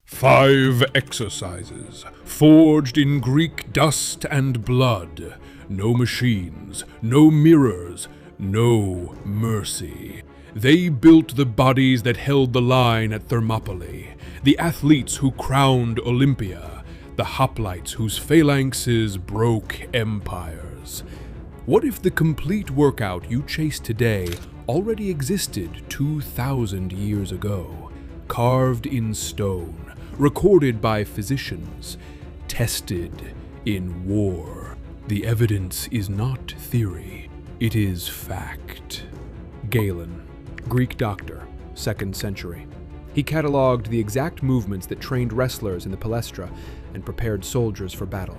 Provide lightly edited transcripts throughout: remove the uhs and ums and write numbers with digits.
5 exercises, forged in Greek dust and blood. No machines, no mirrors, no mercy. They built the bodies that held the line at Thermopylae, the athletes who crowned Olympia, the hoplites whose phalanxes broke empires. What if the complete workout you chase today already existed 2,000 years ago, carved in stone, recorded by physicians, tested in war? The evidence is not theory, it is fact. Galen, Greek doctor, 2nd century. He catalogued the exact movements that trained wrestlers in the palestra and prepared soldiers for battle.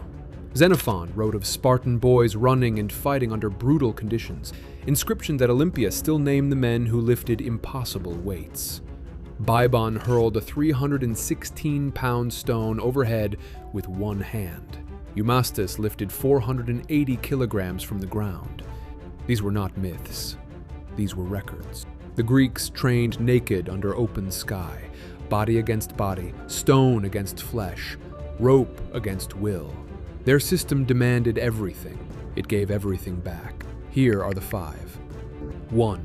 Xenophon wrote of Spartan boys running and fighting under brutal conditions. Inscriptions at Olympia still name the men who lifted impossible weights. Bybon hurled a 316-pound stone overhead with one hand. Eumastus lifted 480 kilograms from the ground. These were not myths. These were records. The Greeks trained naked under open sky, body against body, stone against flesh, rope against will. Their system demanded everything. It gave everything back. Here are the 5. 1.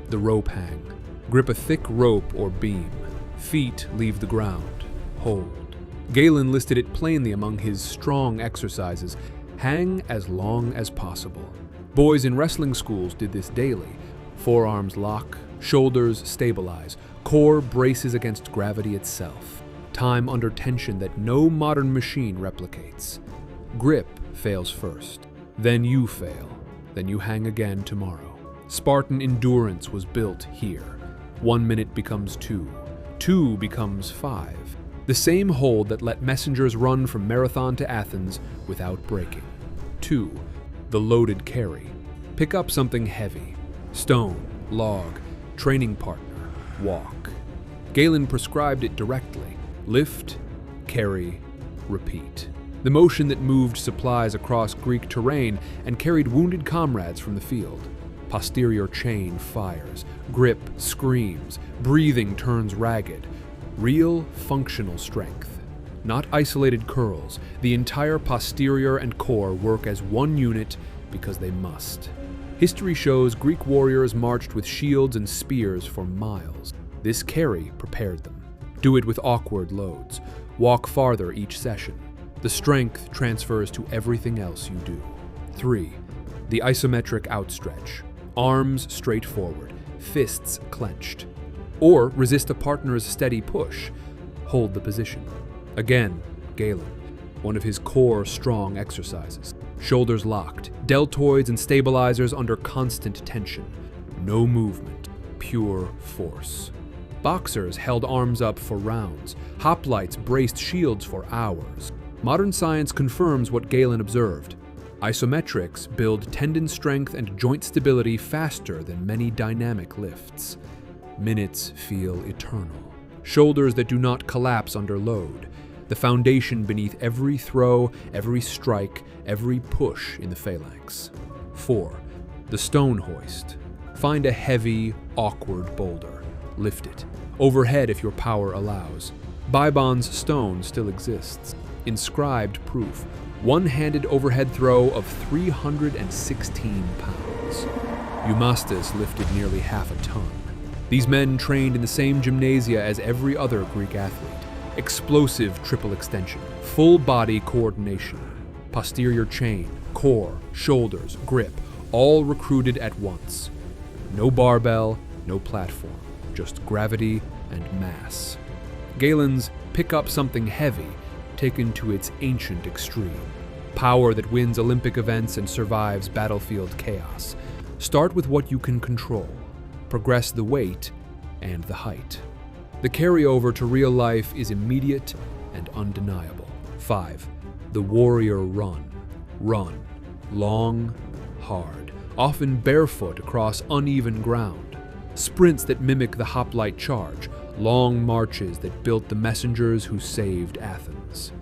The rope hang. Grip a thick rope or beam. Feet leave the ground. Hold. Galen listed it plainly among his strong exercises. Hang as long as possible. Boys in wrestling schools did this daily. Forearms lock, shoulders stabilize, core braces against gravity itself. Time under tension that no modern machine replicates. Grip fails first. Then you fail. Then you hang again tomorrow. Spartan endurance was built here. 1 minute becomes 2. 2 becomes 5. The same hold that let messengers run from Marathon to Athens without breaking. 2. The loaded carry. Pick up something heavy. Stone, log, training partner, walk. Galen prescribed it directly. Lift, carry, repeat. The motion that moved supplies across Greek terrain and carried wounded comrades from the field. Posterior chain fires, grip screams, breathing turns ragged. Real functional strength. Not isolated curls. The entire posterior and core work as one unit because they must. History shows Greek warriors marched with shields and spears for miles. This carry prepared them. Do it with awkward loads. Walk farther each session. The strength transfers to everything else you do. 3. The isometric outstretch. Arms straight forward, fists clenched. Or resist a partner's steady push. Hold the position. Again, Galen, one of his core strong exercises. Shoulders locked, deltoids and stabilizers under constant tension. No movement, pure force. Boxers held arms up for rounds. Hoplites braced shields for hours. Modern science confirms what Galen observed. Isometrics build tendon strength and joint stability faster than many dynamic lifts. Minutes feel eternal. Shoulders that do not collapse under load. The foundation beneath every throw, every strike, every push in the phalanx. 4. The stone hoist. Find a heavy, awkward boulder. Lift it. Overhead if your power allows. Bybon's stone still exists. Inscribed proof. One-handed overhead throw of 316 pounds. Eumastus lifted nearly half a ton. These men trained in the same gymnasia as every other Greek athlete. Explosive triple extension, full body coordination, posterior chain, core, shoulders, grip, all recruited at once. No barbell, no platform, just gravity and mass. Galen's pick up something heavy, taken to its ancient extreme. Power that wins Olympic events and survives battlefield chaos. Start with what you can control. Progress the weight and the height. The carryover to real life is immediate and undeniable. 5. The warrior run. Run. Long, hard, often barefoot across uneven ground. Sprints that mimic the hoplite charge. Long marches that built the messengers who saved Athens.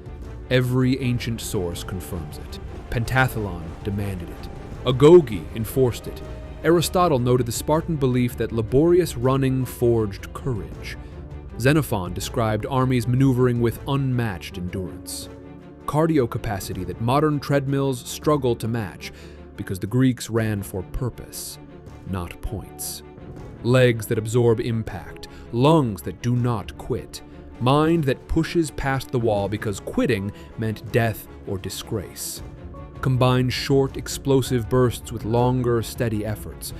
Every ancient source confirms it. Pentathlon demanded it. Agoge enforced it. Aristotle noted the Spartan belief that laborious running forged courage. Xenophon described armies maneuvering with unmatched endurance. Cardio capacity that modern treadmills struggle to match, because the Greeks ran for purpose, not points. Legs that absorb impact, lungs that do not quit, mind that pushes past the wall because quitting meant death or disgrace. Combine short, explosive bursts with longer, steady efforts,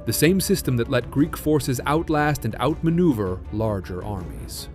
the same system that let Greek forces outlast and outmaneuver larger armies.